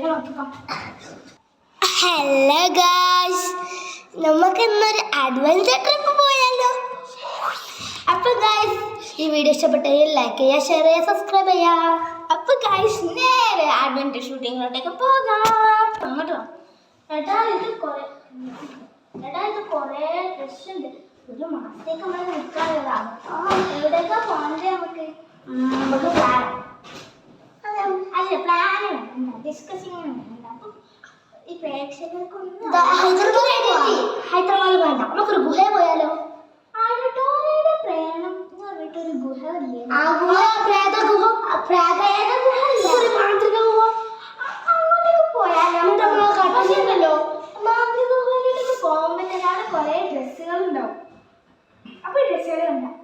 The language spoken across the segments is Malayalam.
ഹലോ ഗായ്സ്, നമുക്ക് ഇന്നൊരു അഡ്വഞ്ചർ ട്രിപ്പ് പോയാലോ? അപ്പോൾ ഗായ്സ്, ഈ വീഡിയോ ഇഷ്ടപ്പെട്ടെങ്കിൽ ലൈക്ക് ചെയ്യുക, ഷെയർ ചെയ്യുക, സബ്സ്ക്രൈബ് ചെയ്യുക. അപ്പോൾ ഗായ്സ്, നേരെ അഡ്വഞ്ചർ ഷൂട്ടിങ്ങിലോട്ടേക്ക് പോകാം. അങ്ങോട്ട് വാ. ഇത് കുറേ ഡ്രസ് ഉണ്ട്. ഒരു മാസത്തേക്ക് നമ്മൾ നിൽക്കാനുള്ളതാണ്. എവിടെയൊക്കെ പോകണ്ടേ നമുക്ക്? പ്ലാൻ അല്ല, പ്ലാൻ വേണ്ട, ഡിസ്കസിങ് വേണ്ട. അപ്പം ഈ പ്രേക്ഷകർക്കൊന്നും ഹൈദരാബാദ് വേണ്ട, നമുക്കൊരു ഗുഹ പോയാലോ? ആഡിറ്റോറിയുടെ പ്രയാണം എന്ന് പറഞ്ഞിട്ടൊരു ഗുഹ ഇല്ലേ? മാന്ത്രിക ഗുഹ. അങ്ങോട്ടേക്ക് പോയാലോ? പക്ഷേണ്ടല്ലോ, മാന്ത്രിക ഗുഹയിലേക്ക് പോകുമ്പോൾ തന്നെ കുറേ ഡ്രസ്സുകൾ ഉണ്ടാവും. അപ്പൊ ഡ്രസ്സുകൾ ഉണ്ടാവും.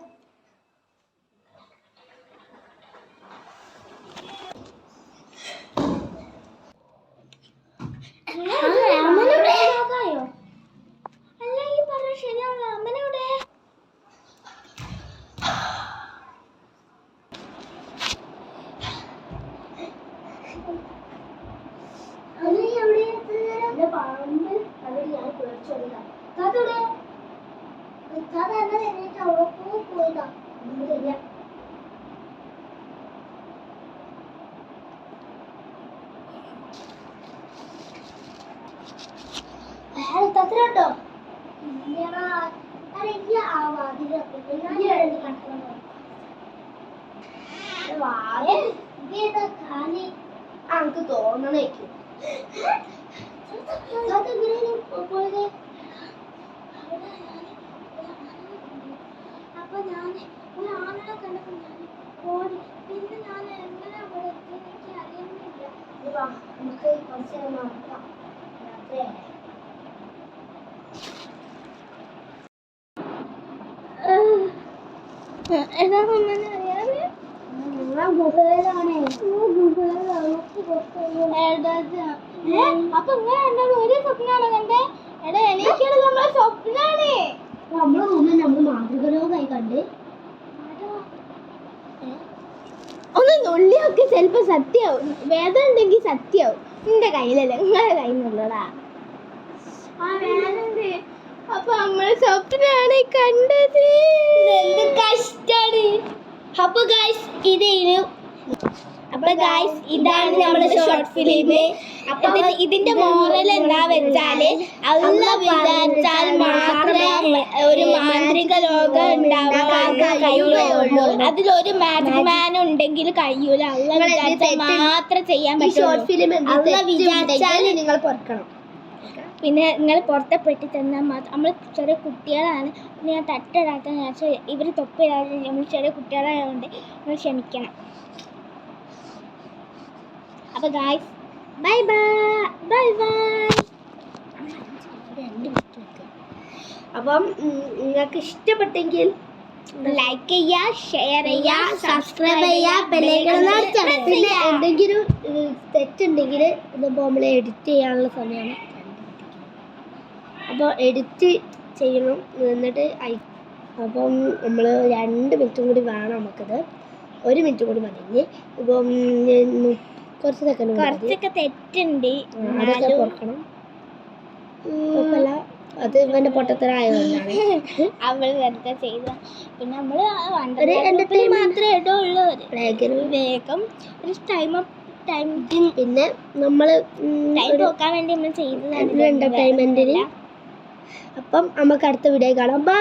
അല്ല, ഈ പറഞ്ഞ ശരിയാണല്ലോ. അമ്മനെവിടെ? പറമ്പ് അവർ ഞാൻ പേടിച്ചോടിയതാ. താത്തോടെ താത്ത എന്നെ കഴിഞ്ഞിട്ട് അവിടെ പോയതാ. ശരിയാ. തത്രട്ടോ അനക്ക് തോന്നണേക്കും പോയത്. അപ്പൊ ഞാൻ ഒരു ആനനെ കണ്ടപ്പോ ഞാൻ ഓടി. പിന്നെ ഞാൻ എങ്ങനെ അവിടെ എത്തി എനിക്ക് അറിയുന്നില്ല. നമുക്ക് കുറച്ച് നോക്കാം. അപ്പൊ ഇങ്ങനെ ഒരു സ്വപ്നാണോ കണ്ടേ? എടാ, എനിക്കാണ് നമ്മളെ സ്വപ്നാണ്. നമ്മള് മാതൃകലോകായി കണ്ട് ഒന്ന് നുള്ളിയൊക്കെ ചിലപ്പോ സത്യാവും. വേദന ഉണ്ടെങ്കിൽ സത്യാവും. നിന്റെ കയ്യിലല്ല, നിങ്ങളെ കയ്യിലുള്ളടാ ആ വേദന. അപ്പൊ നമ്മളെ സ്വപ്നാണ് കണ്ടത്. എന്ത് കഷ്ടാണ്. അപ്പൊ ഗൈസ്, ഇതാണ് നമ്മുടെ ഷോർട്ട് ഫിലിം. ഇതിന്റെ മോറൽ എന്താ വെച്ചാല്, അള്ളാ വിചാരിച്ചാൽ മാത്രമേ ഒരു മാന്ത്രിക ലോകം ഉണ്ടാവാൻ കഴിയുള്ളൂ. അതിലൊരു മാജിക് മാൻ ഉണ്ടെങ്കിൽ കഴിയൂല. അള്ളാ വിചാരിച്ചാൽ മാത്രം ചെയ്യാൻ പറ്റും. അള്ളാ വിചാരിച്ചാൽ നിങ്ങൾ പൊറക്കണം. പിന്നെ നിങ്ങൾ പുറത്തെപ്പെട്ടി തന്നാൽ മാത്രം. നമ്മൾ ചെറിയ കുട്ടികളാണ്. പിന്നെ ഞാൻ തട്ടിടാത്ത ഇവർ തൊപ്പിടാതെ നമ്മൾ ചെറിയ കുട്ടികളായതുകൊണ്ട് നിങ്ങൾ ക്ഷമിക്കണം. അപ്പോൾ guys, bye bye bye bye. അപ്പം നിങ്ങൾക്ക് ഇഷ്ടപ്പെട്ടെങ്കിൽ ലൈക്ക് ചെയ്യുക, ഷെയർ ചെയ്യുക, സബ്സ്ക്രൈബ് ചെയ്യുക, ബെല്ലൈക്കൺ അടിച്ചാൽ. പിന്നെ എന്തെങ്കിലും തെറ്റുണ്ടെങ്കിൽ ഇതിപ്പോൾ നമ്മൾ എഡിറ്റ് ചെയ്യാനുള്ള സമയമാണ്. അപ്പോൾ എഡിറ്റ് ചെയ്യണം, എന്നിട്ട് അപ്പം നമ്മൾ 2 മിനിറ്റും കൂടി വേണം നമുക്കത്. 1 മിനിറ്റ് കൂടി മതി. ഇപ്പം കുറച്ചൊക്കെ തെറ്റുണ്ട്, അതൊക്കെ ഓർക്കണം. കുഴപ്പമില്ല, അത് ഇവൻ്റെ പൊട്ടത്തരായതുകൊണ്ടാണ് അവൾ വെറുതെ ചെയ്ത. പിന്നെ നമ്മൾ മാത്രമേ ഇടുള്ളൂ. വേഗം ഒരു ടൈം പിന്നെ നമ്മൾ ടൈം നോക്കാൻ വേണ്ടി നമ്മൾ ചെയ്തതാണ്, എൻ്റർടൈൻമെൻറ്റിന്. അപ്പം നമുക്ക് അടുത്ത വീഡിയോ കാണാം. ബൈ.